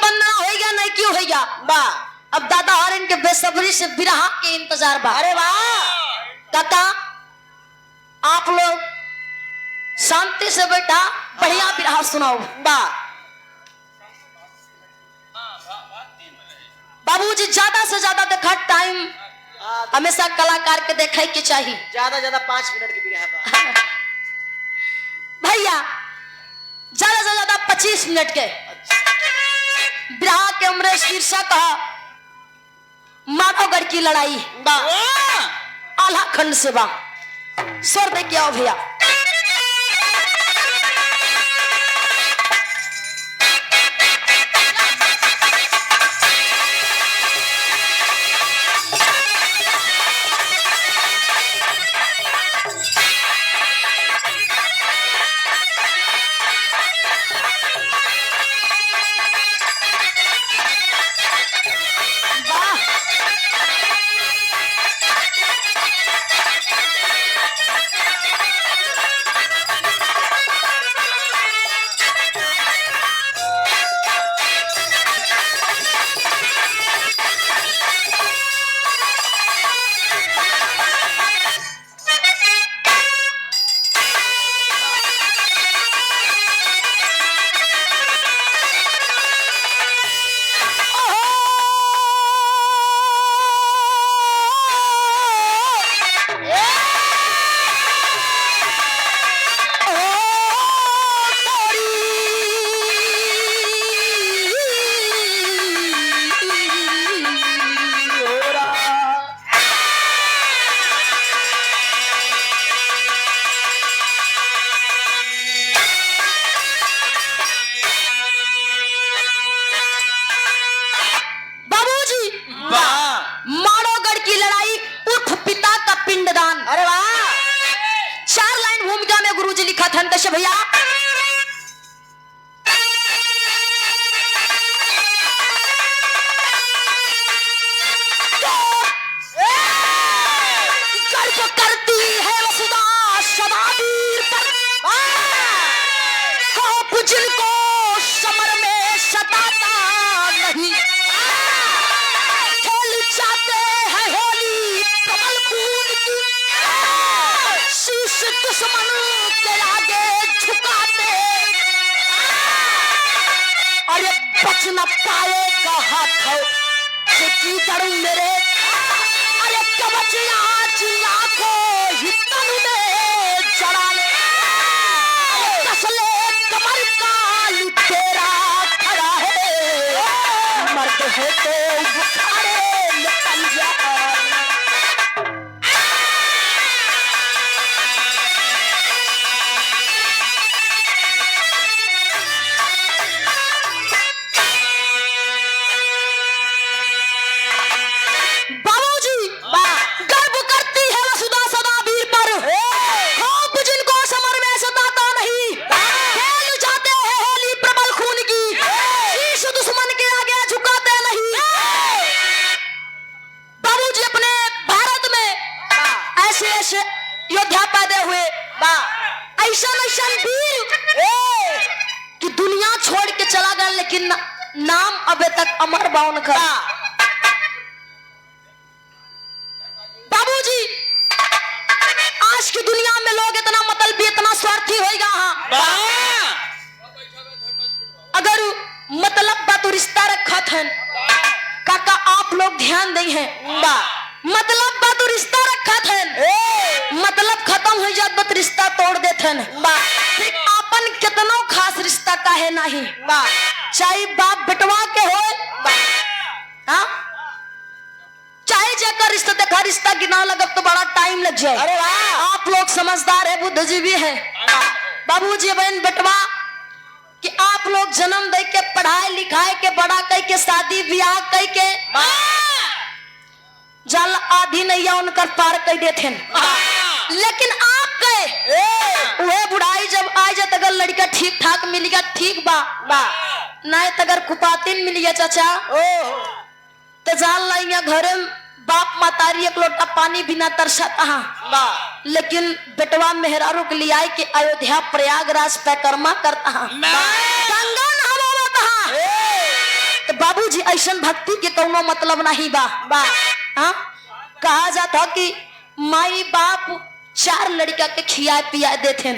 बनना हो गया नहीं क्यों हो गया बा अब दादा और इनके बेसब्री से बिरहा के इंतजार बा। अरे वाह काका आप लोग शांति से बैठा बढ़िया बिरहा सुनाओ। बा बाबूजी ज्यादा से ज्यादा देखा टाइम हमेशा कलाकार के देखे के चाहिए। ज्यादा 5 मिनट की बिरहा बा भैया ज्यादा से ज्यादा 25 मिनट के बिरहा के हमरे शीर्षक माधवगढ़ की लड़ाई बा आला खंड से बा। स्वर दे क्या भैया भैया गर्व करती है वसुधा शबाबीर पर खौफ जिनको समर में सताता नहीं खेल जाते हैं होली प्रबल खून की शीश दुश्मन के आगे झुकाते अरे बच न पाएगा हाथों से कीचड़ मेरे अरे कवच आज लाखों ही तन में जड़ा ले कसले कमर का लुटेरा खड़ा है मर्द है तो बुखारे निकल जाए योद्धा पैदा हुए ऐसा वीर कि दुनिया छोड़ के चला गया लेकिन नाम अबे तक अमर बा उनका। बाबूजी आज की दुनिया में लोग इतना मतलब इतना स्वार्थी होएगा अगर मतलब बा तो रिश्ता रखा था काका आप लोग ध्यान दें हैं मतलब बा तो रिश्ता रखा था मतलब खत्म हो जात बत रिश्ता तोड़ देते फिर आपन कितनो खास रिश्ता का है नहीं चाहे बाप बेटवा के हो चाहे जाकर रिश्ता देखा रिश्ता गिना लगब तो बड़ा टाइम लग जाए। अरे आप लोग समझदार है बुद्धिजीवी है बाबूजी बहन बेटवा कि आप लोग जन्म दे के पढ़ाई लिखाई के बड़ा कह के शादी ब्याह कह के जल आधी नैया उनकर पार कर देते लेकिन आप गए वह बुढ़ाई जब आ जाए अगर लड़का ठीक ठाक मिल गया ठीक बा नहीं तो अगर कुपातीन मिल गया चाचा तो जान ला घरे बाप मातारी एक लोटा पानी बिना तरसा लेकिन बेटवा मेहरारू के लिए आए कि अयोध्या प्रयागराज पैकर्मा करता गंगा नहावा बाबूजी ऐसन भक्ति के कोनो मतलब नहीं बा। हाँ, कहा जाता कि माई बाप 4 लड़का के खिया पिया देते।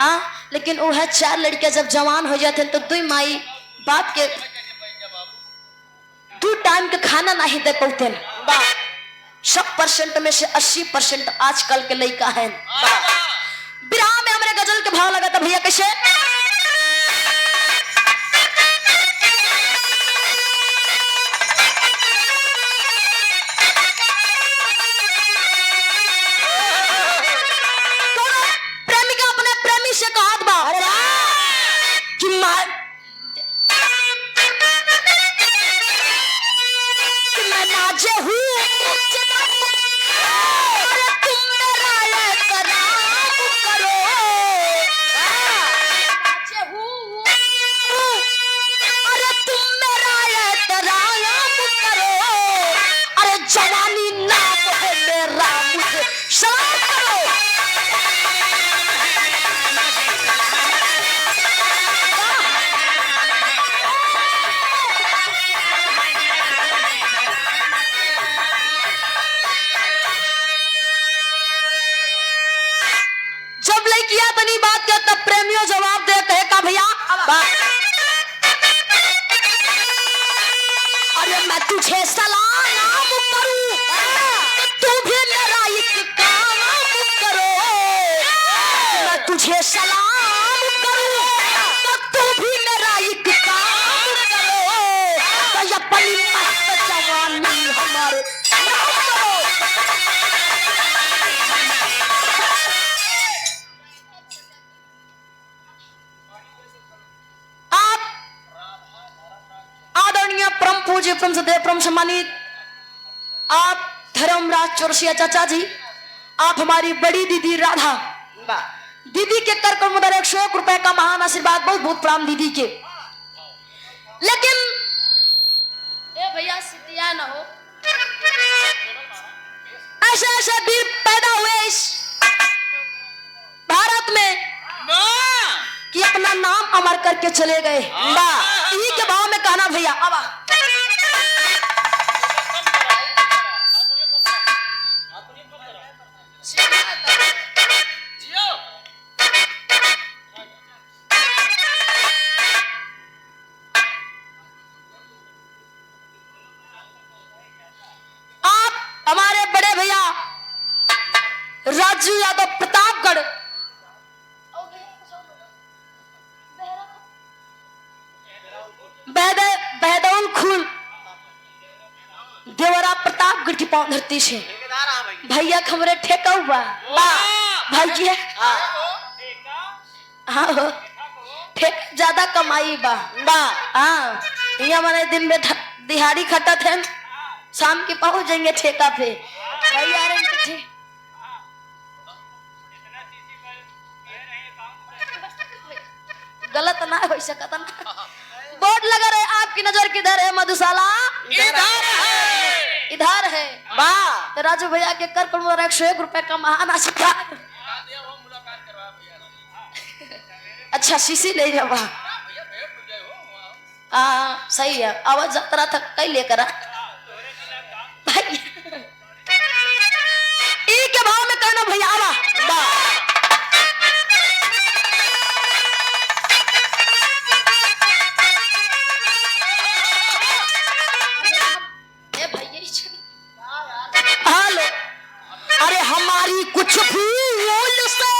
हाँ, लेकिन वह 4 लड़के जब जवान हो जाते तो 2 माई बाप के 2 टाइम के खाना नहीं दे पाते। 100% में से 80% आजकल के लड़का है। विराम में हमारे गजल के भाव लगा था भैया कैसे? प्रेमिका अपने प्रेमी से कहा कि मैं नाजे हूँ, अरे तुम मेरा ये कराम करो। नाजे हूँ, अरे तुम मेरा ये कराम करो। अरे जवानी नाम है मेरा, मुझे सलाम करो। जब लड़कियां तनी बात कर तब प्रेमियों जवाब दे कहे का भैया अरे मैं तुझे सलाम करूं तो तू भी मेरा एक काम करो। मैं तुझे सलाम करूं तो तू भी मेरा एक काम करो। तो अपनी मस्त जवानी हमारे नाम करो। आदरणीय परम पूज्य परम सदैव परम सम्मानित आप धर्मराज चौरसिया चाचा जी, आप हमारी बड़ी दीदी राधा दीदी के कर कमर 101 रुपए का महान आशीर्वाद, बहुत बहुत प्रणाम दीदी के। लेकिन ए भैया सिद्धिया ना हो, ऐसे ऐसे वीर पैदा हुए इस भारत में कि अपना नाम अमर करके चले गए। इन्हीं के भाव में कहना भैया अब आप हमारे बड़े भैया राजू यादव प्रतापगढ़ बहदौल खुल देवरा प्रतापगढ़ की पावन धरती से भैया खमरे ठेका हुआ भैया। हाँ, ठेका ज्यादा कमाई बा। हाँ, यहाँ मैंने दिन में दिहाड़ी खटा थे, शाम के पहुंच जाएंगे ठेका पे भैया। गलत ना हो सकता ना। बोर्ड लगा रहे आपकी नजर किधर है? मधुशाला इधर है। तो राजू भैया के कर कमर 101 रुपए का महान आशीर्वाद। अच्छा शीशी ले जावा। सही है, आवाज यात्रा था कई लेकर भाई। ई के भाव में कहना भैया आवा हेलो। अरे हमारी कुछ फूल से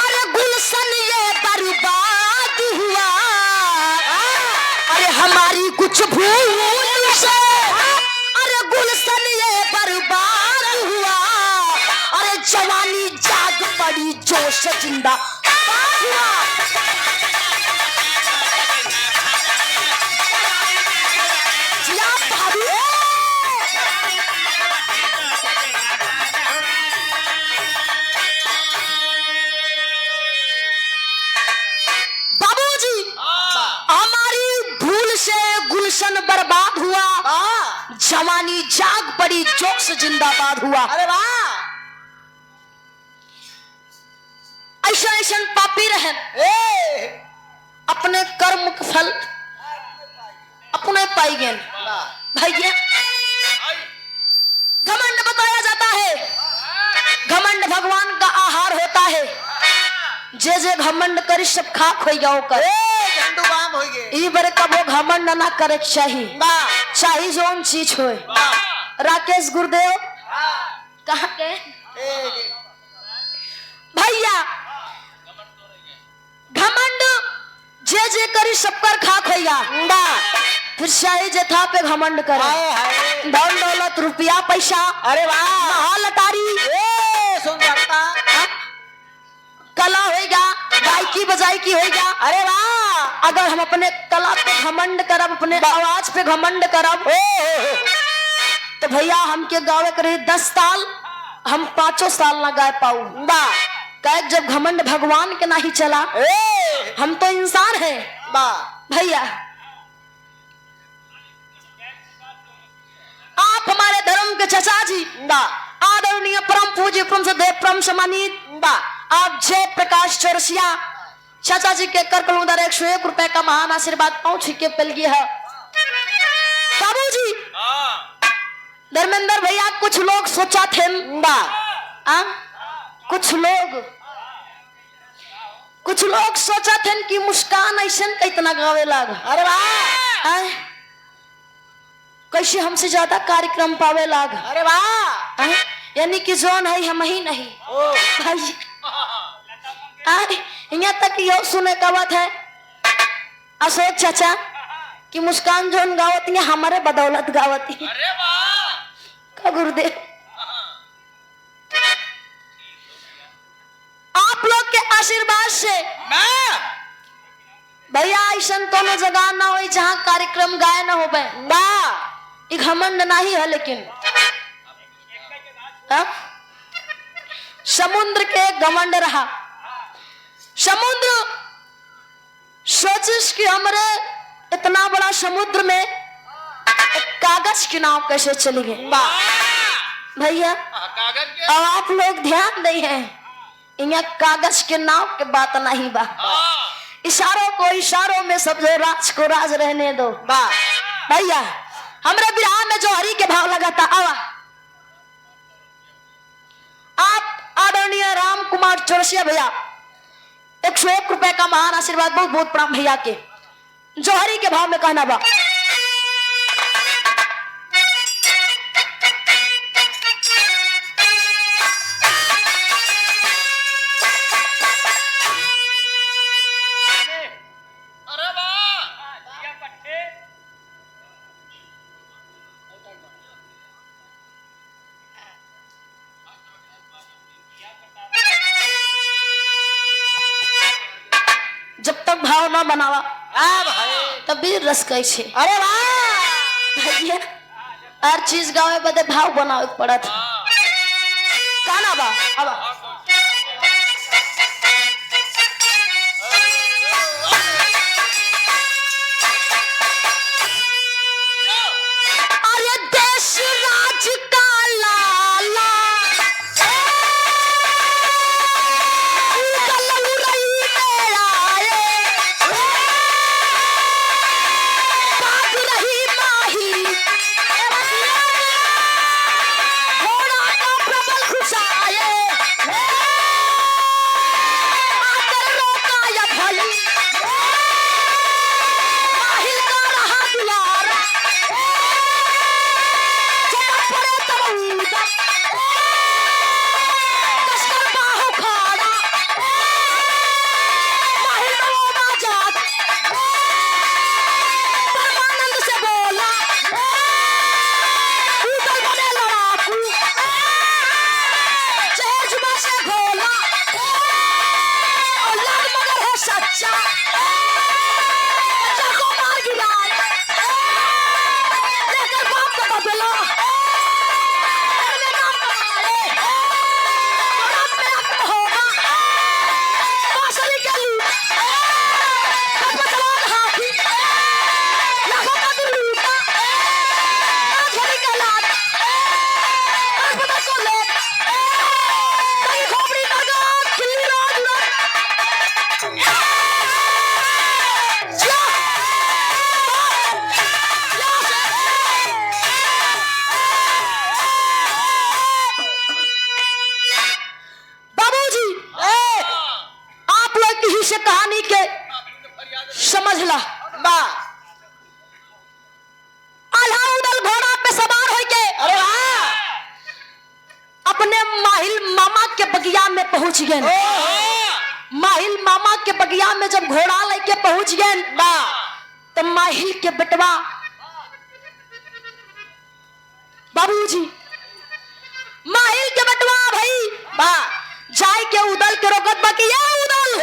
अरे गुलशन ये बर्बाद हुआ। अरे हमारी कुछ फूल से अरे गुलशन ये बर्बाद हुआ। अरे जवानी जाग पड़ी जोश जिंदा हुआ। बर्बाद हुआ, जवानी जाग पड़ी जोश जिंदाबाद हुआ। अरे वाह, ऐसा ऐसा पापी रहे अपने कर्म का फल अपने पाई गेन भैया। घमंड बताया जाता है, घमंड भगवान का आहार होता है। जे जे घमंड करी सब खाक हो जाओ कर झंडू बाम हो गए ई बार कबो घमंड ना करे चाहिए, चाहिए जोन चीज होए। राकेश गुरुदेव कहाँ के भैया, घमंड जे जे करी सबकर खाक होइगा, फिर शाही जथा पे घमंड करे। धन दौलत रुपया पैसा, अरे वाह, महल अटारी, सुंदरता, कला होइगा, गायकी बजायकी होइगा। अरे वाह, अगर हम अपने कला पे घमंड करब, अपने आवाज पे घमंड करब, तो भैया हमके गावे करे 10 साल, हम 5 साल ना गाय पाऊ। कहे जब घमंड भगवान के नहीं चला, हम तो इंसान हैं भैया। आप हमारे धर्म के चचा जी, आदरणीय परम पूज्य परम सदैव परम सम्मानित आप जय प्रकाश चौरसिया चाचा जी के कर कलूदार 101 रुपए का महान आशीर्वाद पहुंच के पल गया है। बाबू जी धर्मेंद्र भैया, कुछ लोग सोचा थे कुछ लोग सोचा थे कि मुस्कान ऐसा कितना गावे लग। अरे वाह, कैसे हमसे ज्यादा कार्यक्रम पावे लाग। अरे वाह, यानी कि जोन है हम ही नहीं भाई। यहाँ तक यो सुने का बात है अशोक चाचा कि मुस्कान जोन गावती है हमारे बदौलत गावती है। अरे वाह, का गुरुदेव आप लोग के आशीर्वाद से भैया ऐसा दोनों जगह ना हो जहाँ कार्यक्रम गाय ना हो घमंड नहीं है, लेकिन समुद्र के घमंड रहा। समुद्र सोचिस कि हमारे इतना बड़ा समुद्र में एक कागज की नाव कैसे चली गई भैया। कागज के अब आप लोग ध्यान नहीं है, यहाँ कागज के नाव के बात नहीं बा। इशारों को इशारों में सब जो राज को राज रहने दो भैया। हमरे बिहार में जो हरी के भाव लगाता आवा, आप आदरणीय राम कुमार चौरसिया भैया 101 रुपए का महान आशीर्वाद बहुत बहुत प्रणाम भैया के। जौहरी के भाव में कहना बा, अरे वाह, ये पट्टे जब तक भाव ना बनावा तब भी रस कैसे। अरे वाह भैया हर चीज गावे बदे भाव बनावे पड़ा था। गाना बा अब अरे देश राज का लाला समझ ला। बा आल्हा उदल घोड़ा पे सवार होके अरे वाह अपने माहिल मामा के बगिया में पहुंच गए। माहिल मामा के बगिया में जब घोड़ा लेके पहुंच गए बा तो माहिल के बेटवा बाबूजी माहिल के बेटवा भाई बा जाय के उदल के रोकत बाकी उदल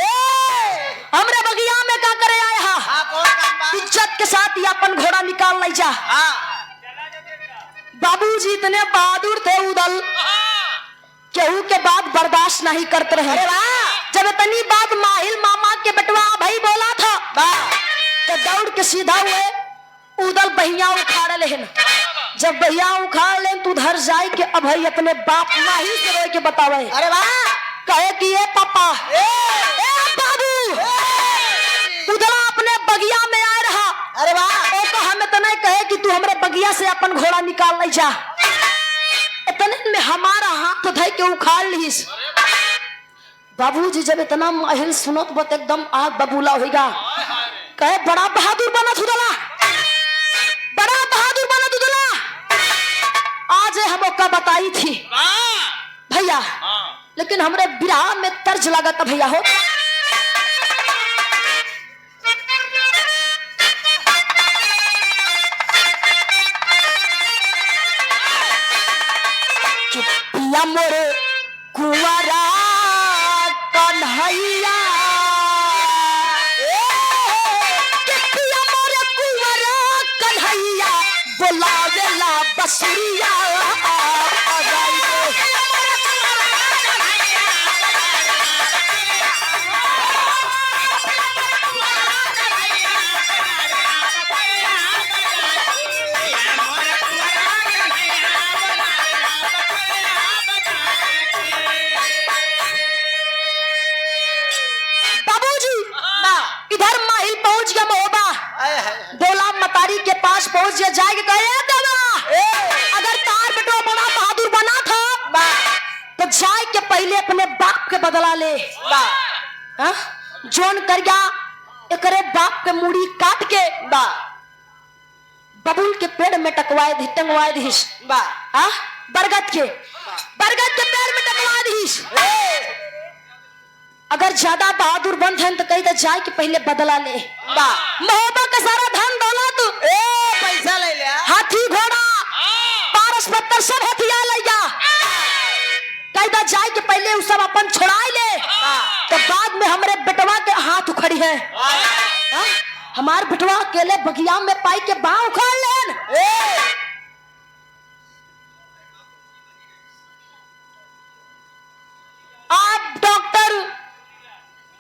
हमरे बगिया में का करे आए हा। हाँ कौन काम बा इज्जत के साथ ही अपन घोड़ा निकाल नहीं जा। हाँ बाबूजी इतने बहादुर थे उदल केहू के बात बर्दाश्त नहीं करते रहे। अरे वाह जब इतनी बात माहिल मामा के बेटवा भाई बोला था बा तो दौड़ के सीधा हुए उदल बहिया उखाड़ लेन। जब बहिया उखाड़ लेन तो उधर जाए के अब भाई अपने बाप माहिल से रोए के बतावे। अरे वाह कहे कि ये पापा ए बाबू उदला अपने बगिया में आ रहा। अरे वाह ओ तो हमें तो नहीं कहे कि तू हमरे बगिया से अपन घोड़ा निकाल नहीं जा। इतने में हमारा हाथ धै के उखाड़ लीस। बाबूजी जब इतना माहिल सुनत बत एकदम आग बबूला होगा। कहे बड़ा बहादुर बना उदला बड़ा बहादुर बना उदला। आज हम का बताई थी भैया लेकिन हमरे बिरहा में तर्ज लगा था भैया हो। पिया मोरे कुंवरा कन्हैया पिया मोरे कुंवरा कन्हैया बोलावेला बसुरिया इधर माहिल पहुंच गया महोबा। बोला मतारी के पास पहुंच गया जाके कहे अगर तार बेटो बड़ा बहादुर बना था तो जाए के पहले अपने बाप के बदला ले। हाँ? जोन कर गया एकरे बाप के मुड़ी काट के बबूल के पेड़ में टंगवाए दीस। हाँ? बरगद के पेड़ में टंगवा दीस। अगर ज्यादा बहादुर बन हैं तो कहीं तो जाए के पहले बदला ले। महोबा का सारा धन दौलत पैसा ले लिया हाथी घोड़ा पारस पत्थर सब हथियार ले जा। कहीं तो जाए के पहले उस सब अपन छोड़ाई ले तो बाद में हमारे बेटवा के हाथ उखड़ी है। हाँ? हमार बेटवा अकेले बगिया में पाई के बाह उखाड़ लेन। आप डॉक्टर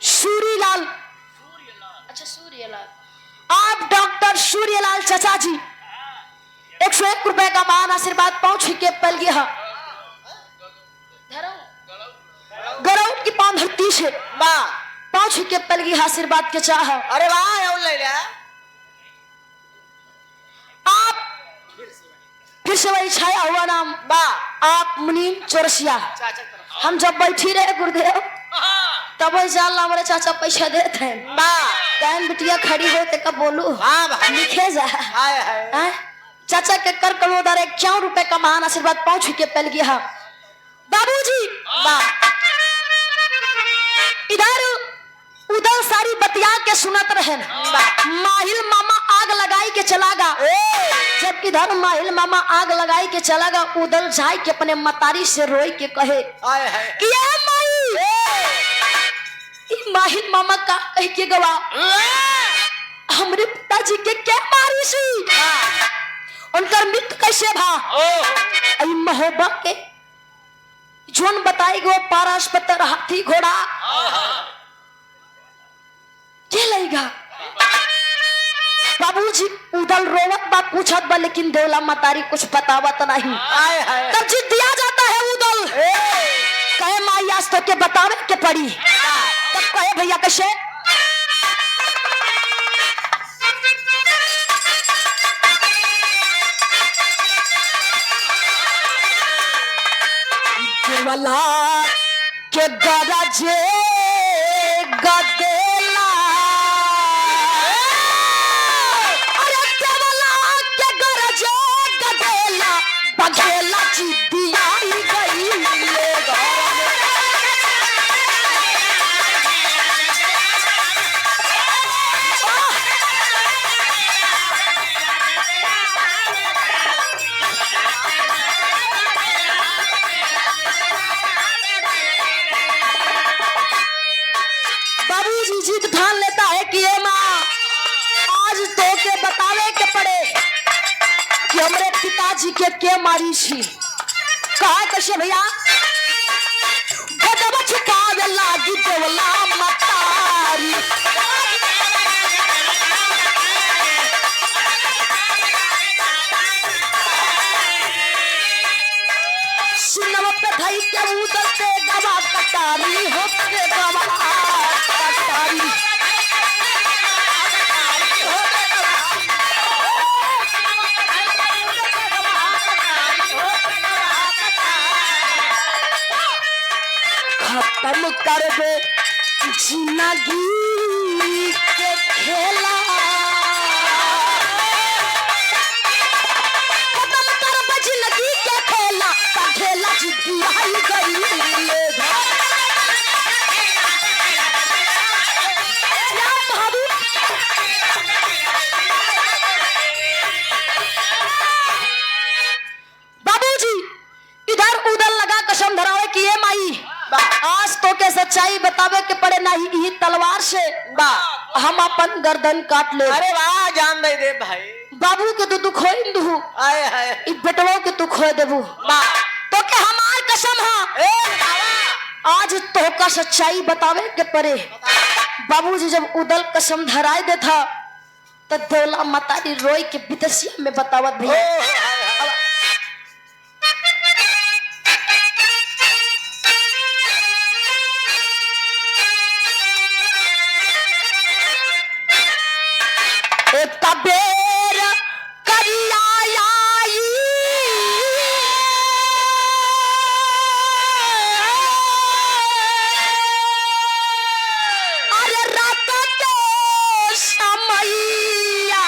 सूर्यलाल आप डॉक्टर सूर्यलाल चाचा जी 101 रुपए का मान आशीर्वाद पहुंच के पल गया गरौ की पान धरती से पहुंच के पल गया आशीर्वाद के चाह। अरे वाह और ले लिया आप फिर से वही छाया हुआ नाम आप मुनीम चौरसिया। हम जब बैठी रहे गुरुदेव तब वही जान हमारे चाचा पैसा देते हैं कहन बिटिया खड़ी हो ते कब बोलू लिखे जा। चाचा के कर करोड़ 51 रुपए का महान आशीर्वाद पहुंच के पल गया। बाबूजी इधर उधर सारी बतिया के सुनत रहे। माहिल मामा आग लगाई के चला गा। जब इधर माहिल मामा आग लगाई के चला गा उधर जाए के अपने मतारी से रोई के कहे कि माहिल मामा का कह के गवा हमरे पिताजी के क्या मारी सी उनकर मृत्यु कैसे भा महोबा के जोन बताई गो पारस पत्थर हाथी घोड़ा के लेगा। बाबूजी उदल रोवत बा पूछत बा लेकिन देवला मतारी कुछ बतावत नहीं। तब जिद दिया जाता है उदल कहे माई आज तो के बतावे के पड़ी। तब कहे भैया कैसे देवला के गरजे गदेला खेला जिद्दी आई गई ले घर में। बाबूजी जिद ठान लेता है कि ये माँ आज तो के बतावे के पड़े कि हमरे पिताजी के मारी छी। कहा कैसे भैया गजब छुपावे लागी देवला मतारी। सिनवा पे धई के उदल पे गवा कटारी होके गवा कटारी। खत्म कर दे जिंदगी के खेला, खत्म कर दे जिंदगी के खेला, का खेला जिद्दी आई गई ले घर। क्या बहादुर बाबूजी इधर उधर लगा कसम धरावे कि ये माई आज तो के सच्चाई बतावे के पड़े नहीं ई तलवार से हम अपन गर्दन काट ले। अरे वाह जान दे दे भाई। बाबू के तो दुख होई दू आए हाय ई बेटवो के दुख होए देबू तो के हमार कसम है आज तो का सच्चाई बतावे के पड़े। बाबूजी जब उदल कसम धराए देथा तो दौला मतारी रोई के विदेशिया में बतावत भैया। कबेर करियाई अरे रात के समैया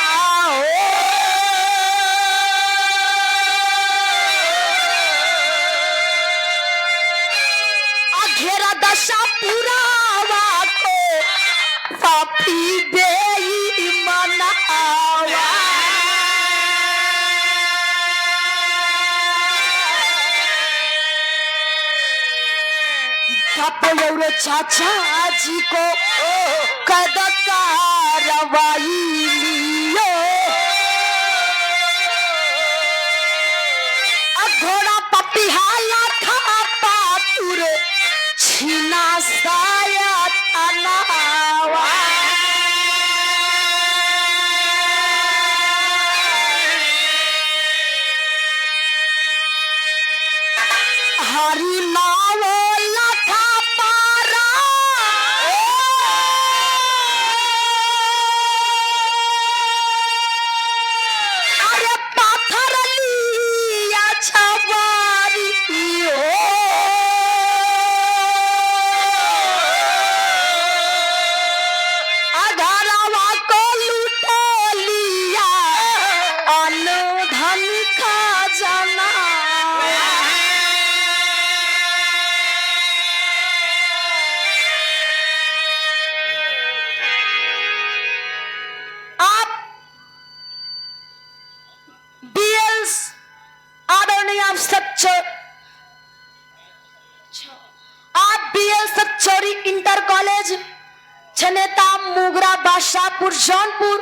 घेरा दशा पुरावा को पापी बेईमाना चाचा जी को कद कार्रवाई लियो घोड़ा पपिहाला खा पातुर छीना साया तनावा हरी नावो लखा पारा अरे पाथर लिया छवारी हो अधरवा को लूटे लिया अन्न धन खा जाना। आप BL Sachchauri inter college Chhaneta Mugra Badshahpur Jaunpur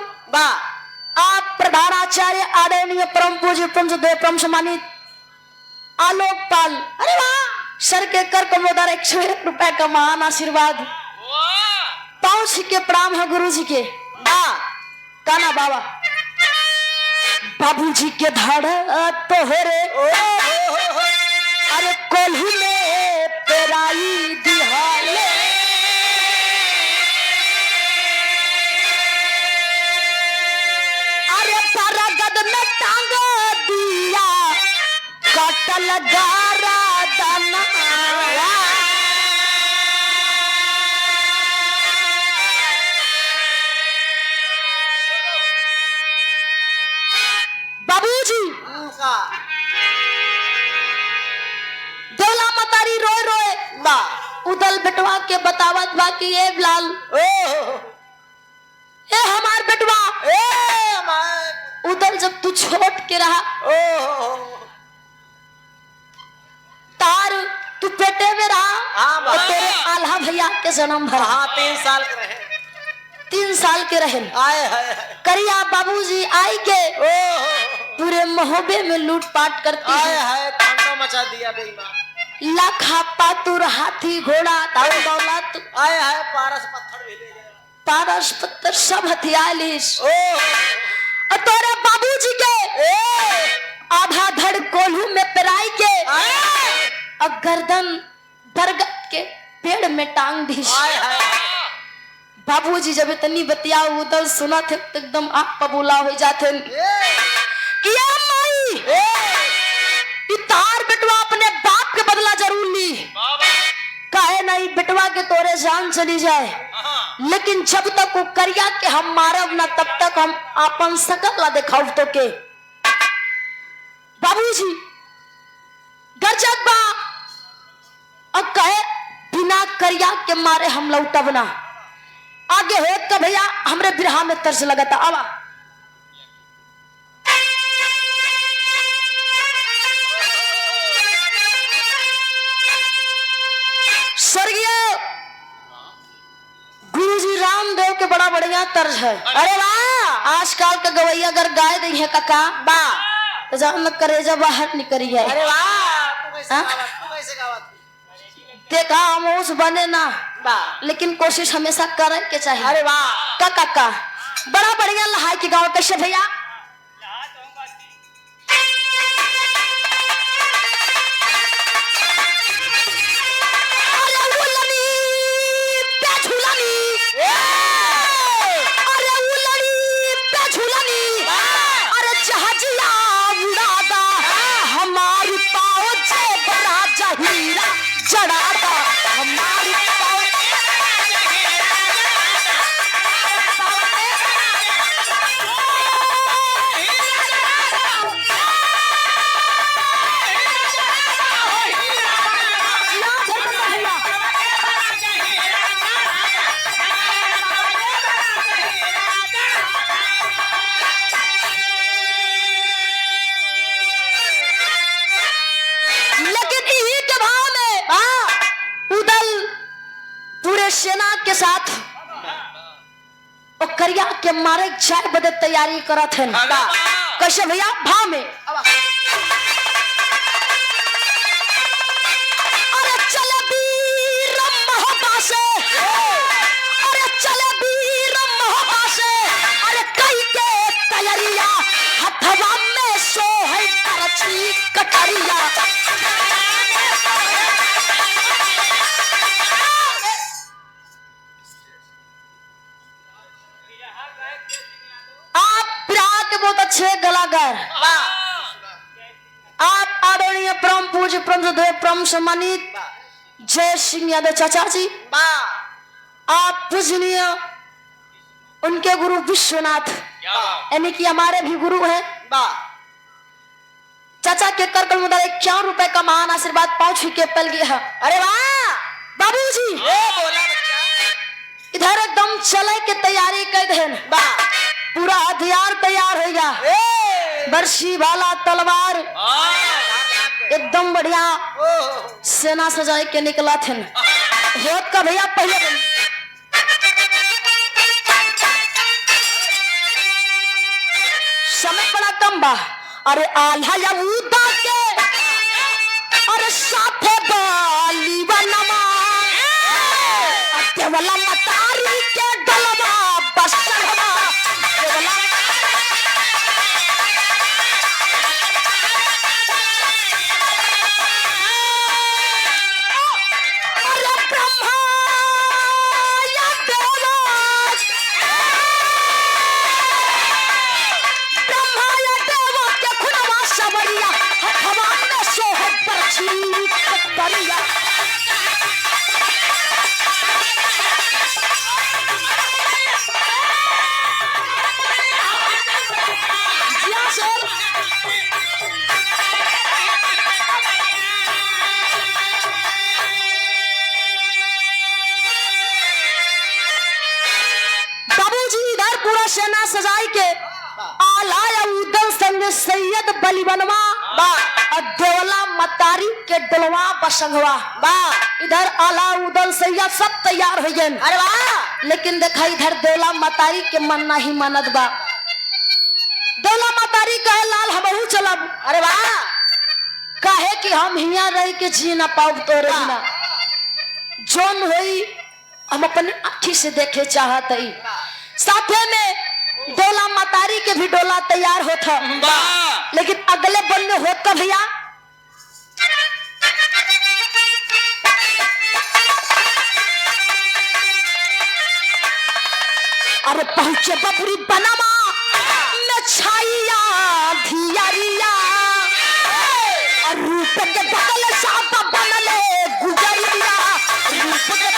आप प्रधानाचार्य आदरणीय परम पूज्य परम सुदेव परम सम्मानित आलोक पाल अरे वाह सर के कर कमोदार 101 रुपए का महान आशीर्वाद पाँच के प्रणाम है गुरु जी के काना बाबा बाबूजी के धाड़ तो हो रे अरे कोल्हू में पेराई दिहाले अरे परगद में टांग दिया कटल गारा दाना बाबूजी महतारी रोए रोए बा उदल बेटवा के बतावत बा कि ये लाल ओ ए हमार बेटवा ए हमार उदल जब तू छोट के रहा ओ तार तू पेटे में रहा हाँ बा। और तेरे आल्हा भैया के जन्म भरा हाँ 3 साल के रहे 3 साल के रहन आए हाय करिया बाबूजी आई के ओ पूरे मोहब्बे में लूटपाट करती आए है हाय कांटा मचा दिया बेईमान लाखा पातुर हाथी घोड़ा दाऊ दौलत आए हाय पारस पत्थर भी ले गया पारस पत्थर सब हथियार लीस ओ और तोरे बाबूजी के आधा धड़ कोल्हू में पेराई के और गर्दन बरगद के पेड़ में टांग दी आए हाय बाबूजी जब इतनी बतिया उदल सुना थे तो एकदम आग पबूला हो जाते कि या माई ई तार बेटवा अपने बाप के बदला जरूर ली काहे नहीं बेटवा के तोरे जान चली जाए लेकिन जब तक वो करिया के हम मारब ना तब तक हम अपन सकल ला दिखाव तो के बाबूजी गरजत बा और कहे बिना करिया के मारे हम लौटब ना आगे हो तो भैया हमरे बिरहा में तर्ज लगता आवा स्वर्गीय गुरुजी रामदेव के बड़ा बढ़िया तर्ज है अरे वाह आजकल का गवैया अगर गाय दी है काका बा तो जान करेजा बाहर निकली है अरे वाह तू कैसे हाँ? गावत तू कैसे गावत देखा हम उस बने ना बा लेकिन कोशिश हमेशा करे के चाहिए अरे वाह काका बड़ा बढ़िया लहाई के गाँव कैसे भैया अरे उलनी पे झूलनी अरे उलनी पे झूलनी अरे जहाजिया उड़ादा हमारी पाँव से बड़ा जहीरा जड़ादा हमारी पाँव लेकिन इन्हीं के भाव में उदल पूरे सेना के साथ और करिया के मारे जाए बदे तैयारी करत है कैसे भैया भाव में अरे चले वीर मोहब्बा से अरे चले वीर मोहब्बा से अरे कई के तैयारिया हथवा में सो है करछी कटरिया आप प्यार के बहुत अच्छे कलाकार आप आदरणीय परम पूज्य परम श्रद्धेय परम सम्मानित जय सिंह यादव चाचा जी बा आप पूजनीय उनके गुरु विश्वनाथ यानी कि हमारे भी गुरु हैं बा चाचा के कर कल 51 रुपए का महान आशीर्वाद पाँच के पल गया है अरे वाह बाबूजी बोला बच्चा इधर एकदम चले के तैयारी कर देन बा पूरा हथियार तैयार हो गया बरसी वाला तलवार एकदम बढ़िया सेना सजाए के निकला थे होत का भैया पहले समय बड़ा कम बा अरे आल्हा या उदा के अरे साथे बाली वनमा केवला मतारी के डलवा बसलवा केवला अरे ब्रह्मा या देवा ब्रह्मा या देवा के खुनवा सबरिया हथवा सैयद बलिबनवा बा और देवला मतारी के डलवा बसंगवा बा। इधर आला उदल सैयद सब तैयार हो गए। अरे वाह। लेकिन देखा इधर देवला मतारी के मन नहीं मानत बा। देवला मतारी कहे लाल हमहू चलब। अरे वाह। काहे कि हम हिया रह के जी ना पाऊ तोरे बिना, जोन होई हम अपनी आँखी से देखे चाहत हई। साथे में डोला मतारी के भी डोला तैयार होता, लेकिन अगले बन में होत का भैया अरे पहुंचे बबरी बनवा में छाइया धियारिया और रूप के बदल साहब बनले गुजरिया। रूप के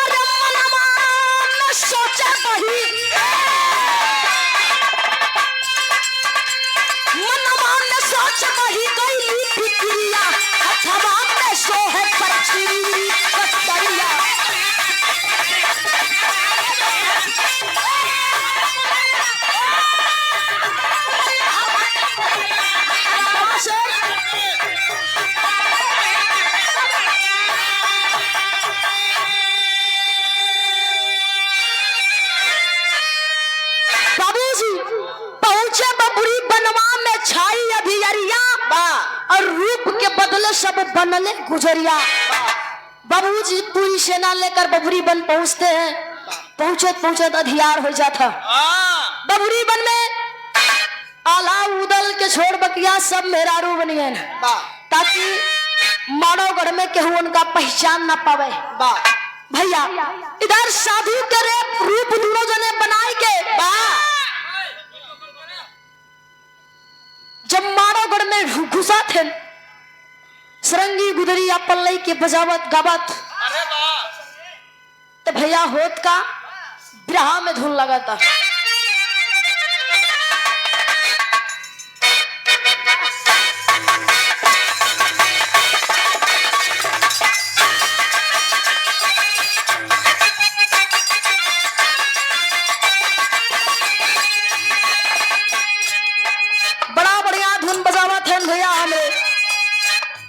अरे मनवा में सोचे बही मनवा में सोच बही गई फिक्रिया हथवा में सोहे पक्षी कस्तरिया। बाबूजी पहुंचे बबुरी बनवा में छाई अभियरिया और रूप के बदले सब बनले गुजरिया। बाबूजी पूरी सेना लेकर बबुरी बन पहुंचते हैं। पहुंचे पहुंचे अधियार हो जाता। बबुरी बन में आला उदल के छोड़ बकिया सब मेहरारू बनिए ताकि मानवगढ़ में केहू उनका पहचान न पावे। भैया इधर साधु के रूप दोनों जने बनाए के जब मानवगढ़ में घुसा थे सरंगी गुदरिया पल्लई के बजावत गावत तो भैया होत का बिरहा में धुन लगाता। बड़ा बढ़िया धुन बजावा थे भैया, हमें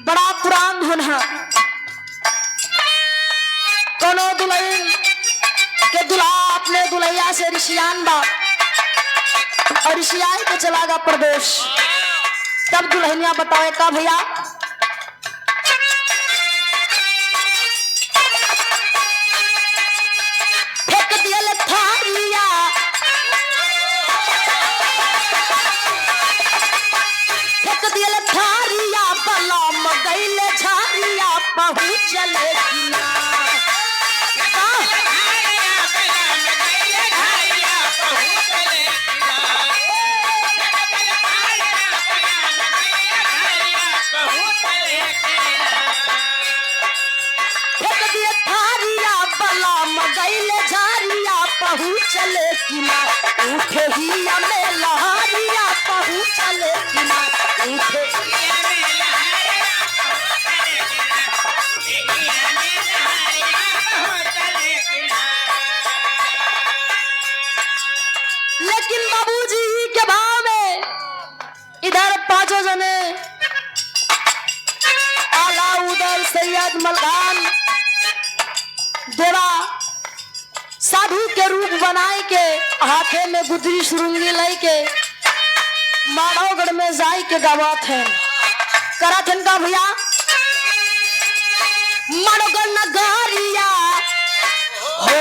बड़ा पुरान धुन है। कोनो दुल्हन के दुल्हा अपने दुल्हैया से रिशियान बा और रिशियाई के चलागा प्रदेश। तब दुल्हनिया बतावे का भैया फेंक दियल थारिया फेंक दियल थारिया बलम गईले झारिया पहुंचले किनार। पहुंचले किनार उठे ही में लहरिया पहुंचले किनार उठे लेकिन बाबूजी के भाव में इधर पांचों जने आला उदल सैयद मलकान देवा साधु के रूप बनाए के हाथे में गुदरी सुरुंगी लाई के मानवगढ़ में जाई के गावत है कराथन का भैया मानवगढ़ नगारिया हो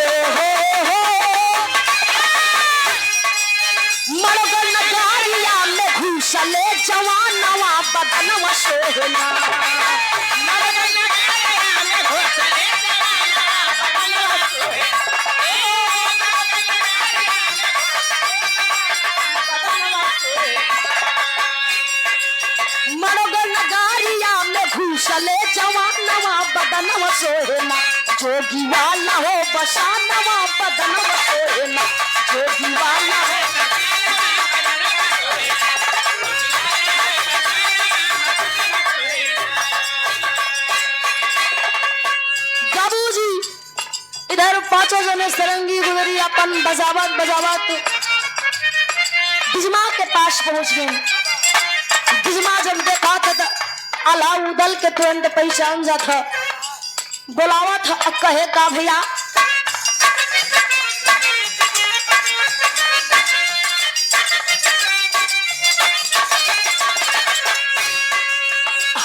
मानवगढ़ नगारिया में घुसले जवानवा बदनवा सोहना। मनोगढ़ नगारिया में घुसले जवानवा बदनवा सोहेना जोगी वाला हो बसानवा बदनवा सोहेना जोगी वाला हो। पांचों जने सरंगी गुजरी अपन बजावत बजावत बिजमा के पास पहुंच गए। बिजमा जब देखा था तो अलाउदल के तुरंत पहचान जाता, बुलावा था कहे का भैया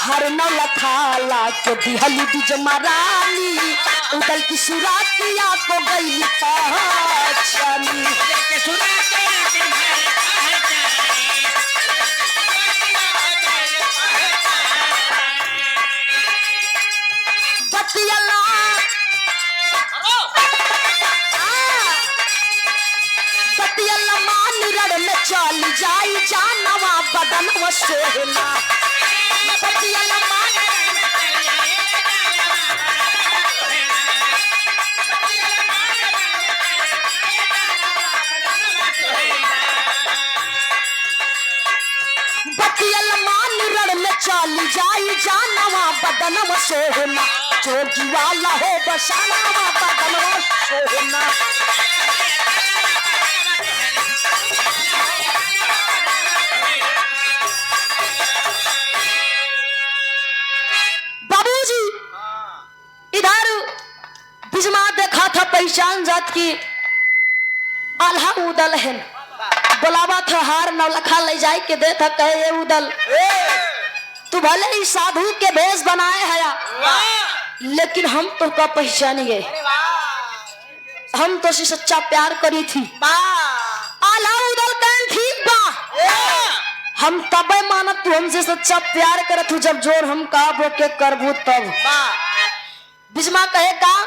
हर नौलखा के दिहली बिजमा रानी उदल की सुरातिया को गई पहचानी। बतियला बतियला मान रड़ में चल जाई जानवा बदन वो सोहना। बतियला मान रड़ में चल जाई जानवा बदन वो सोहना। जोगी वाला हो बसाना बदन वो सोहना। बाबूजी इधर बिजमा देखा था पहचान जात की आल्हा उदल है, बुलावा था हार नौलखा ले जाए के दे था कहे ये उदल तू भले ही साधु के भेष बनाए है लेकिन हम तो का पहचानिए, हम तो से सच्चा प्यार करी थी। आल्हा उदल कहन ठीक बा, हम तबे मानत तू हमसे सच्चा प्यार करत हूँ जब जोर हम का बोके करबू तब। बिजमा कहे का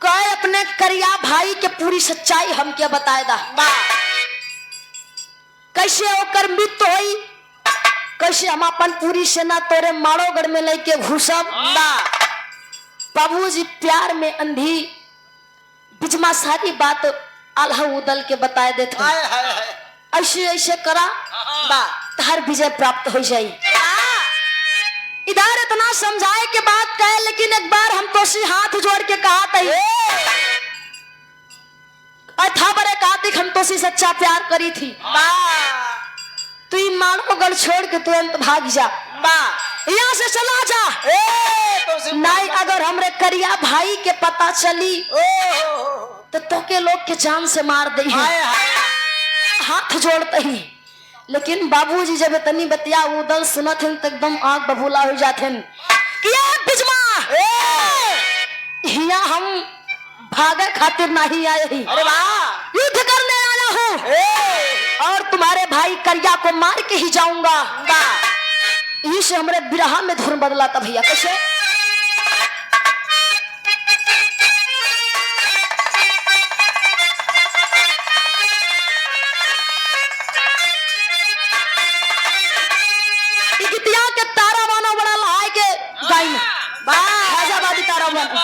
कहे अपने करिया भाई के पूरी सच्चाई हम क्या बताए दा, कैसे होकर मृत्यु हुई, कैसे हम अपन पूरी सेना तोरे माड़ोगढ़ में लेके घुसब। बाबूजी प्यार में अंधी बिजमा सारी बात आल्हा उदल के बताए देते, ऐसे ऐसे करा तार विजय प्राप्त हो जाई। इधर इतना समझाए के बाद कहे लेकिन एक बार हम तो सी हाथ जोड़ के कहा था बड़े कातिक हम तो सी सच्चा प्यार करी थी, तू मानोगढ़ छोड़ के तुरंत भाग जा, यहाँ से चला जा। नहीं अगर हमरे करिया भाई के पता चली तो तोके लोग के जान से मार दे। हाथ जोड़ते ही लेकिन बाबूजी जब इतनी बतिया उदल सुनत हैं तो एकदम आंख बबूला हो जाते हैं कि ये बिजमा हिया हम भागे खातिर नहीं आए ही, युद्ध करने आया हूँ और तुम्हारे भाई करिया को मार के ही जाऊंगा। यही से हमरे बिरहा में धुन बदला था भैया। कैसे के तारा मानो बड़ा लहाय के गाई में हैजाबादी तारा मानो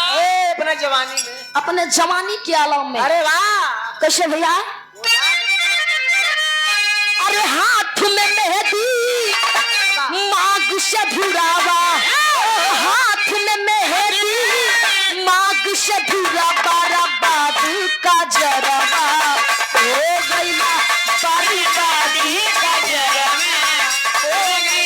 अपने जवानी में अपने जवानी के आलम में। अरे वाह कैसे भैया अरे हाथ में मेहंदी मांग से धुरावा, हाथ में मेहंदी मांग से धुरा बारा बाबू का जरवा हो गई ना बारी बारी का जरवा हो गई।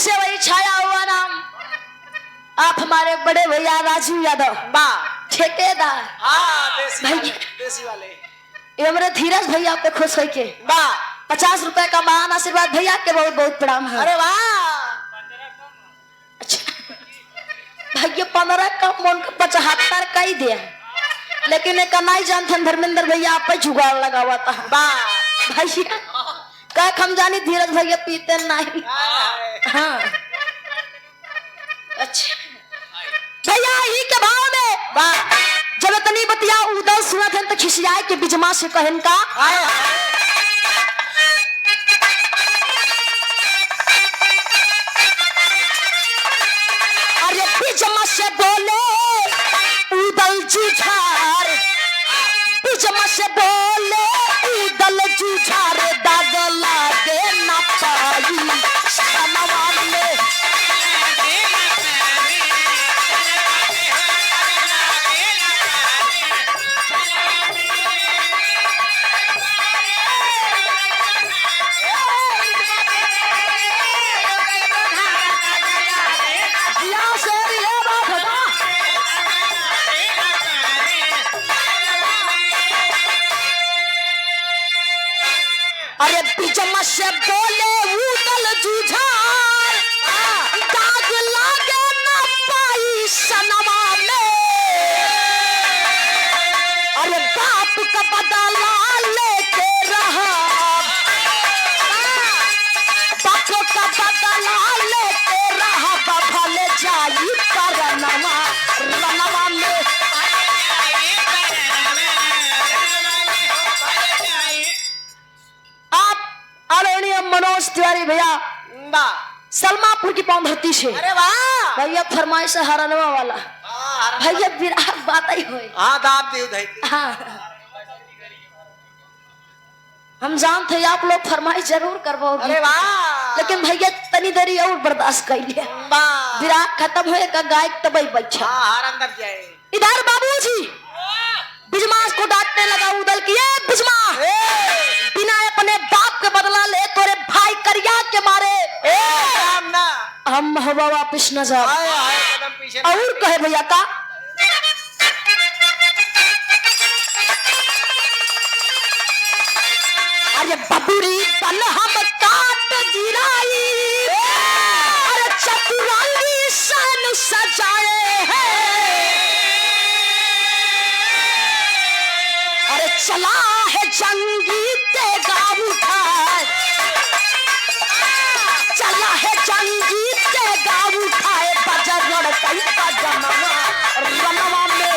से वही छाया हुआ नाम आप हमारे बड़े भैया राजू यादव ठेकेदार देसी वाले ये मेरे धीरज भैया पे खुश हो के 50 रुपए का महान आशीर्वाद भैया के बहुत बहुत प्रणाम है। अरे वाह अच्छा भैया 15 का मन 75 का ही दिया लेकिन एक नहीं जानते धर्मेंद्र भैया आप पे जुगाड़ लगा हुआ था भैया क्या हम जानी धीरज भैया पीते नहीं। हाँ अच्छा भैया ही के भाव में जब इतनी बतिया उदल सुना थे तो खिसियाए के बिजमा से कहन का बिजमा से बोले उदल जुझारे दाग लागे न पाई सनवा में। अरे बिजमा से बोले उदल जुझार दाग लागे न पाई सनवा में। अरे बाप का बदला लेके रहा, बाप का बदला लेके रहा बफल जाई परनवा रनवा में। आदरणीय मनोज तिवारी भैया वाह सलमापुर की पावन धरती से अरे वाह भैया फरमाइश है हरनवा वाला भैया विराट बात ही होए। हाँ दाब दे उधर हाँ हम जानते हैं आप लोग फरमाइश जरूर करवाओगे, अरे वाह लेकिन भैया तनी देरी और बर्दाश्त कर लिया। वाह विराट खत्म होएगा गायक तबई बच्चा। हाँ हर अंदर जाए इधर बाबूजी बिजमास को डांटने लगा उदल की, बिजमा बिना अपने बाप के बदला ले तोरे भाई करिया के मारे काम ना हम हवा वापिस न जा। हाय हाय कदम पीछे और कहे भैया का अरे बबुरी बन हम काट गिराई, अरे चतुरंगी सन सजाए हैं, अरे चला है जंगी तेगा उठाए, चला है जंगी तेगा उठाए बजर लड़कई का जनवा रनवा में।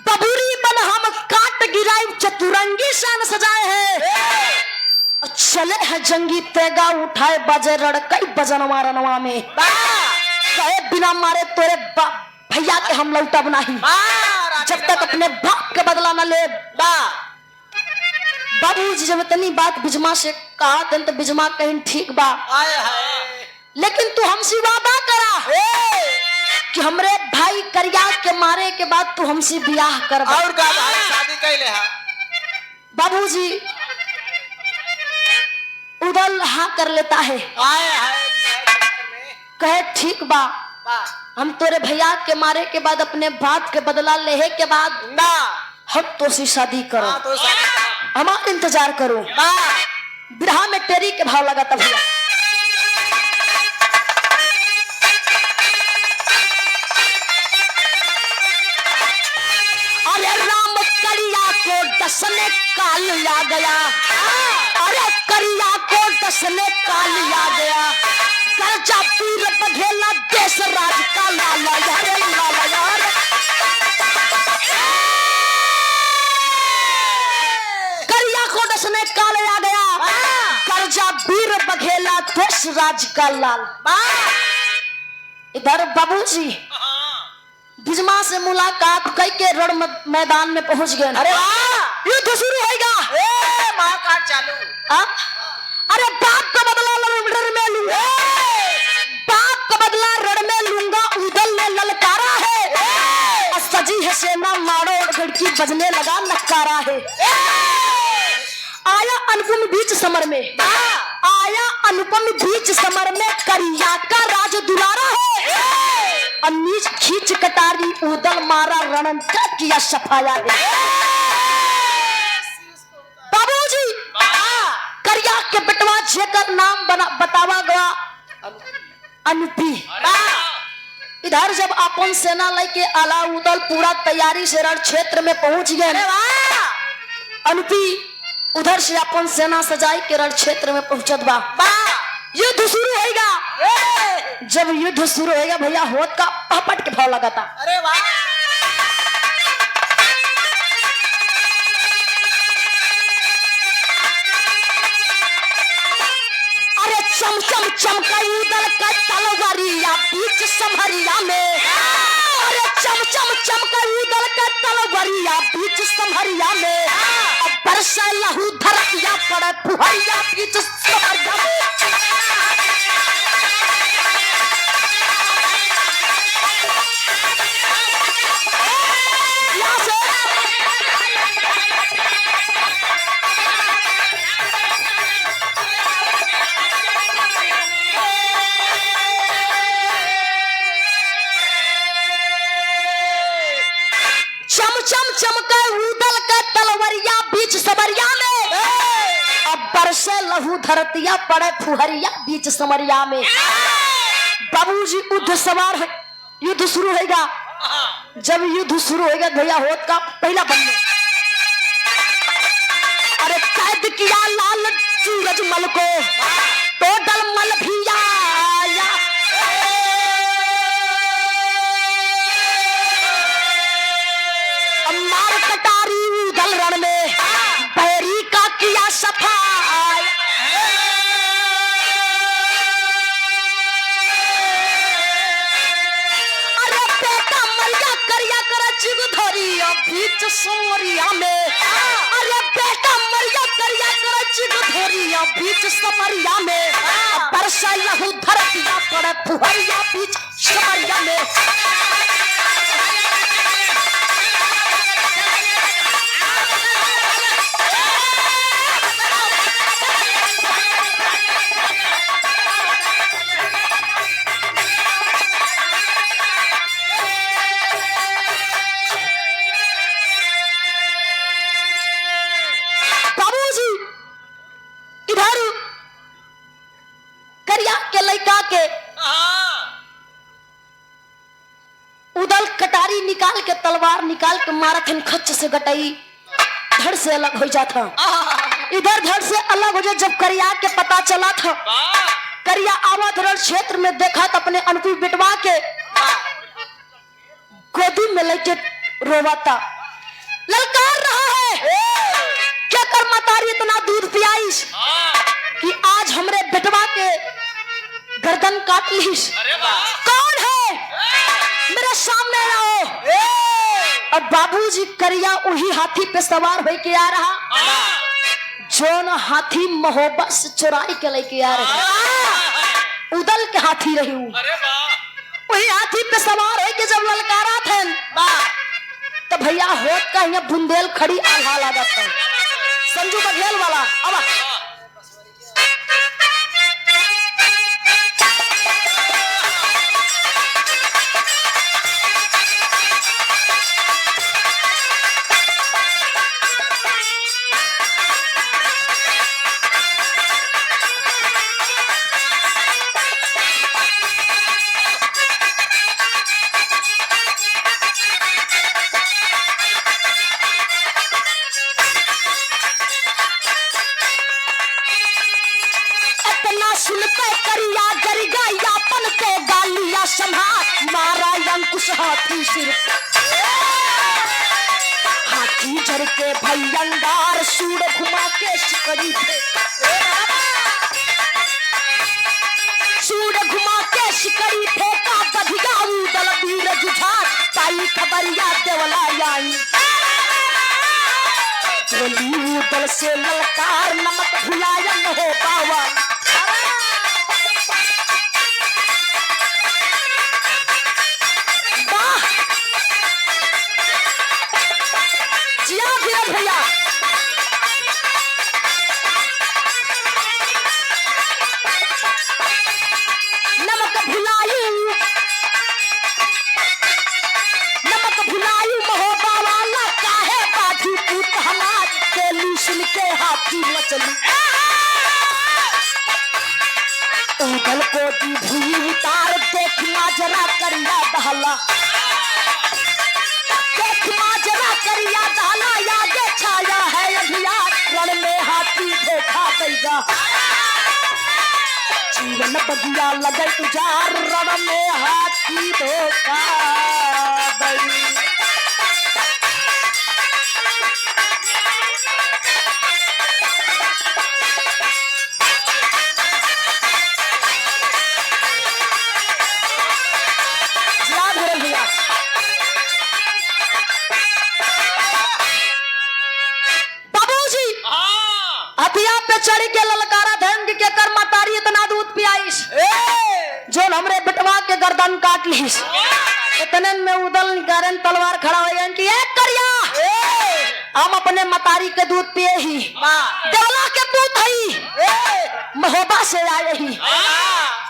बबूरी बन हम काट गिराई चतुरंगी शान सजाए हैं, चले है जंगी तेगा उठाए बजे रड़कई बजनवा रनवा में। कहे बिना मारे तोरे भैया के हम लौटब नहीं जब तक अपने बाप के बदला न ले। बाबूजी जब इतनी बात बिजमा से कहा तो बिजमा कहीं ठीक बा, लेकिन तू हमसे वादा करा कि हमरे भाई करिया के मारे के बाद तू हमसे ब्याह कर और का भाई शादी कैले हा। बाबूजी उदल हाँ कर लेता है, हाय हाय कहे ठीक बा हम तोरे भैया के मारे के बाद अपने बाप के बदला लेहे के बाद ना हम तो सी शादी करो, हाँ तो शादी हमारा इंतजार करो। बिरहा में तेरी के भाव लगा था भैया। अरे राम करिया को डसने काल आ गया, अरे करिया को डसने काल आ गया, कर्जा पीर बघेला देश राज का लाला यार लाला यार। करिया को डसने काल आ गया, कर्जा पीर बघेला देश राज का लाल। इधर बाबूजी बिजमा से मुलाकात कई के रण मैदान में पहुंच गए। अरे वाह युद्ध शुरू होगा, महाकाट चालू। अरे बाप का बदला रण में लूंगा, बाप का बदला रण में लूंगा उदल ने ललकारा है, सजी है सेना मारो घड़की बजने लगा नकारा है। आया अनुपम बीच समर में, आया अनुपम बीच समर में करिया का राज दुलारा है, नीच खींच कटारी उदल मारा रणन किया सफाया है। बाबूजी करिया के बेटवा जेकर नाम बतावा गया अनुपी। इधर जब अपन सेना लेके आला उदल पूरा तैयारी से रण क्षेत्र में पहुंच गए। अनुपी उधर से अपन सेना सजाई के रण क्षेत्र में पहुंचत बा। युद्ध शुरू होगा। जब युद्ध शुरू होगा भैया होत का पपट के भाव लगाता। अरे वाह चम चम चमकाई उदल का तलवारिया बीच समहरिया में। अरे चम चम चमकाई उदल का तलवारिया बीच समहरिया में। अब बरसा लहू धरतिया पड़े फुहरिया बीच समहरिया में। यहाँ से चम चम चमका उदल का तलवरिया बीच समरिया में। अब बरसे लहू धरतिया पड़े फुहरिया बीच समरिया में। बाबूजी युद्ध सवार है, युद्ध शुरू होगा। जब युद्ध शुरू होगा भैया होत का पहला बंद। अरे कैद किया लाल सूरजमल को तो डलमल भी आया। मार कटारी उदल रण में बैरी का किया सफाया। अरे बेटा मरिया करिया कर चिग धरिया बीच समरिया में। अरे बेटा मरिया करिया कर चिग धरिया बीच समरिया में। बरसा लहू धरतिया पड़े फुहरिया बीच समरिया में। के उदल कटारी निकाल के तलवार निकाल के मारथन खच्च से गटई धड़ से अलग हो जाता। इधर धड़ से अलग हो जाए। जब करिया के पता चला था, करिया आवत रण क्षेत्र में देखा तो अपने अनपी बिटवा के गोदी में लेके रोवाता, ललकार रहा है क्या कर मतारी इतना दूध पियाईस कि आज हमरे बिटवा के गर्दन काट लीस। कौन है मेरे सामने आओ। अब बाबूजी करिया वही हाथी पे सवार हो के आ रहा जोन हाथी मोहब्बत से चुराई के लेके आ रहे। उदल के हाथी रही हूँ, वही हाथी पे सवार हो के जब ललकारा थे तो भैया होत का यहाँ बुंदेल खड़ी आल्हा लगा था संजू बघेल वाला। अब मारा अंकुश हाथी सिर हाथी झर के भयंगार सूर घुमा के शिकरी थे। सूर घुमा के शिकरी थे का बधिया उदल वीर जुझार पाई खबरिया देवला आई। बोली उदल से ललकार नमक भुलायन हो बावा। भैया नमक भुलायू महोबा वाला काहे बाधी पूत हमार केली सुन के हाथी मचली। उदल को दी भूमि उतार देख माजरा करिया दहला। माजरा करिया दाला याद छाया है अभियान रण में हाथी देखा पैगा। जीवन बगिया लगे उजार रण में हाथी धोखा बड़ी। काट लीस। इतने में उदल निकारन तलवार खड़ा हो गया कि एक करिया हम अपने मतारी के दूध पिए ही देवला के पूत हई महोबा से आए ही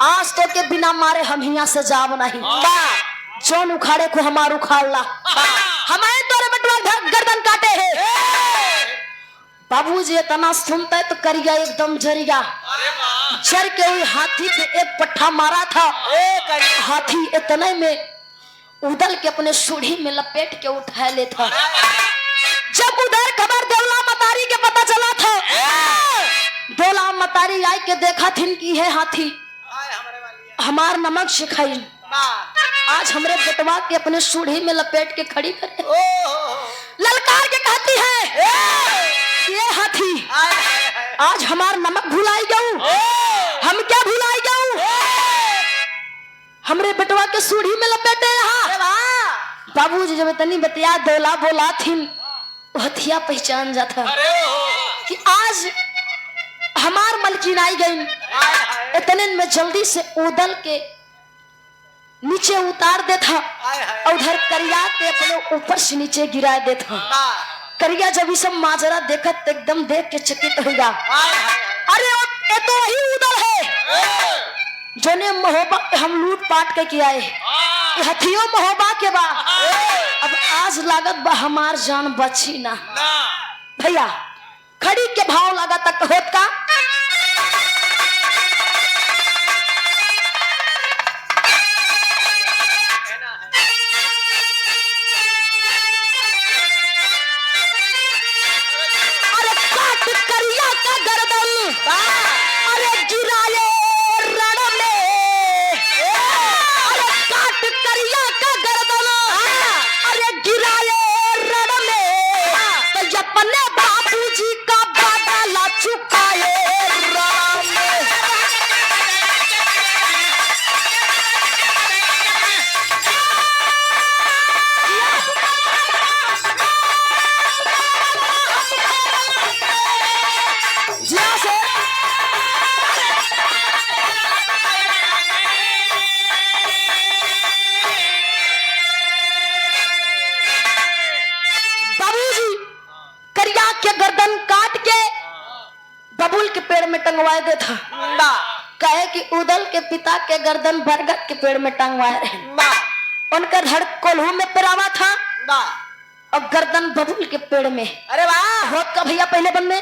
आज तो के बिना मारे हम यहाँ से जाब नहीं जोन उखाड़े को हमार उखाड़ला हमारे तोरे बटुआ गर्दन काटे है। बाबूजी इतना सुनता है तो करिया एकदम जरिया जर के हुई हाथी पे एक पट्टा मारा था। हाथी इतने में उदल के अपने सूढ़ी में लपेट के उठा ले था। जब उधर खबर देवला मतारी के पता चला था देवला मतारी आई के देखा थिन की है हाथी हमार नमक सिखाई आज हमरे बेटवा के अपने सूढ़ी में लपेट के खड़ी करे ललकार के कहती है ये हाथी आज हमार नमक भुलाई गऊ हम क्या भुलाई गऊ हमरे बेटवा के सूढ़ी में लपेटे रहा। बाबूजी जब इतनी बतिया देवला बोला थिन हथिया पहचान जाता कि आज हमार मलकिन आई गई। इतने में जल्दी से उदल के नीचे उतार देता और उधर करिया के अपने ऊपर से नीचे गिरा देता। करिया जब ये सब माजरा देखा तो एकदम देख के चकित हो गया। अरे ये तो वही उदल है जोने महोबा हम लूट पाट के किया है हथियों महोबा के बा। अब आज लागत बा हमार जान बची ना भैया खड़ी के भाव लगा तक होत का अरे काट करिया का गर्दन अरे गिराए रण में अरे काट करिया का गर्दन अरे गिराए रण में तो अपने बापूजी का बादला चुकाए रण में। जिया से बाबूजी करिया के गर्दन काट के बबूल के पेड़ में टंगवाए दे था। कहे कि उदल के पिता के गर्दन बरगद के पेड़ में टंगवाए रहे उनका धड़ कोल्हू में पेरावा था और गर्दन बबूल के पेड़ में। अरे वाह होत का भैया पहले बन में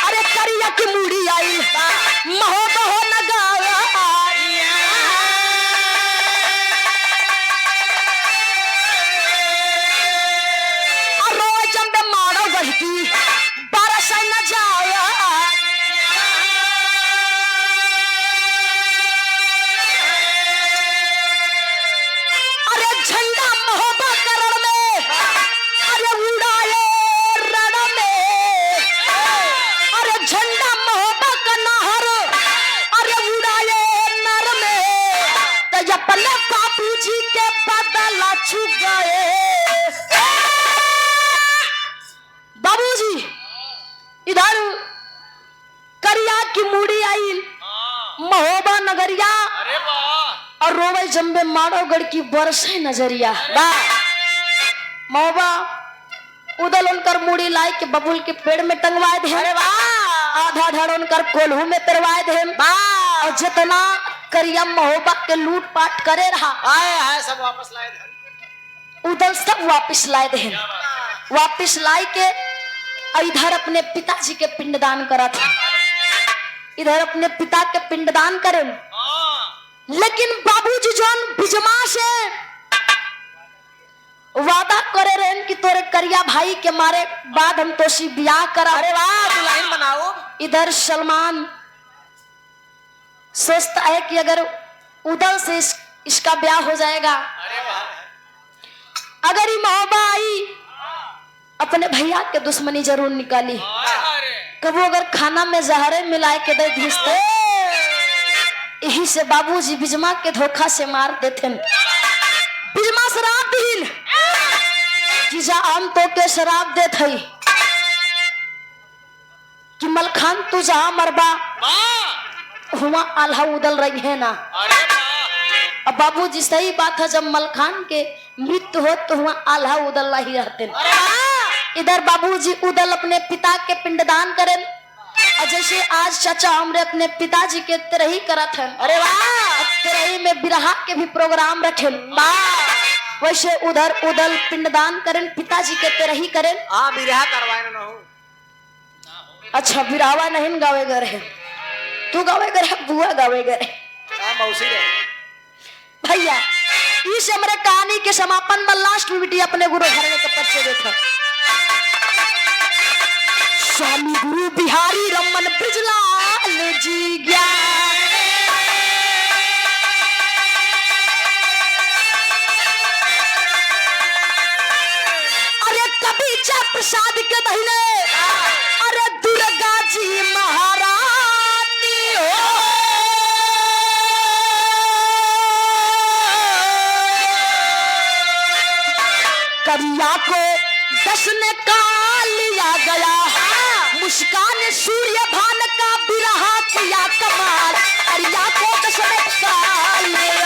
अरे करिया की मूड़ी आई महो बहो नगाया रोज जब मारो बहती बरस न जाया अरे झंडा महोबा करण में अरे उड़ाए रण में अरे झंडा महोबा का नहर अरे उड़ाए नर में तो अपने बापूजी के बदला छू गए। बाबूजी इधर करिया की मूड़ी आई महोबा नगरिया अरे वाह और रोवे जम्बे माड़ोगढ़ की बरसे नजरिया महोबा उदल उनकर मूड़ी लाई के बबुल के पेड़ में टंगवाए दे। अरे वाह आधा धड़ उनकर कोल्हू में पेरवाए दे और जितना करिया महोबा के लूट पाट करे रहा आए सब वापस लाए धन उदल सब वापिस लाए दे। वापिस लाई के इधर अपने पिताजी के पिंडदान करा था। इधर अपने पिता के पिंडदान करे लेकिन बाबूजी जोन बिजमा से वादा करे रहे कि तोरे करिया भाई के मारे बाद हम तोसी ब्याह करा। अरे वाह दुल्हन बनाओ। इधर सलमान सोचता है कि अगर उदल से इसका ब्याह हो जाएगा अरे वाह अगर ये महोबा आई अपने भैया के दुश्मनी जरूर निकाली अरे कबो अगर खाना में जहरे मिलाए के दे दी तो यही से बाबूजी बिजमा के धोखा से मार देते। बिजमा शराब दीन कि जा हम तो के शराब दे थई कि मलखान तू जहां मरबा वाह हुआ आल्हा उदल रही है ना। अरे वाह अब बाबूजी सही बात है, जब मलखान के मृत्यु हो तो वहाँ आल्हा उदल ही रहते हैं। अरे वाह इधर बाबूजी उदल अपने पिता के पिंडदान करें, और जैसे आज चाचा हमरे अपने पिताजी के तरही करत है। अरे वाह तरही में बिरहा के भी प्रोग्राम रखे, वैसे उधर उदल पिंडदान करें, पिताजी के तरही करें। हाँ बिरहा करवाए ना हो। अच्छा बिरावा नहीं गावे गर है, तू गावे गर है, बुआ गावे गर है। हाँ मौसी रहे भैया इस हमारे कहानी के समापन में लास्ट में बिटिया अपने गुरु घराने का परिचय देता। स्वामी गुरु बिहारी रमन ब्रिजलाल जी ज्ञान। अरे कभी जय प्रसाद के महीने, अरे दुर्गा जी महारानी हो। करिया को दर्शन का लिया गया, मुस्कान सूर्य भान का बिरहा किया कमाल। करिया को दर्शन का लिया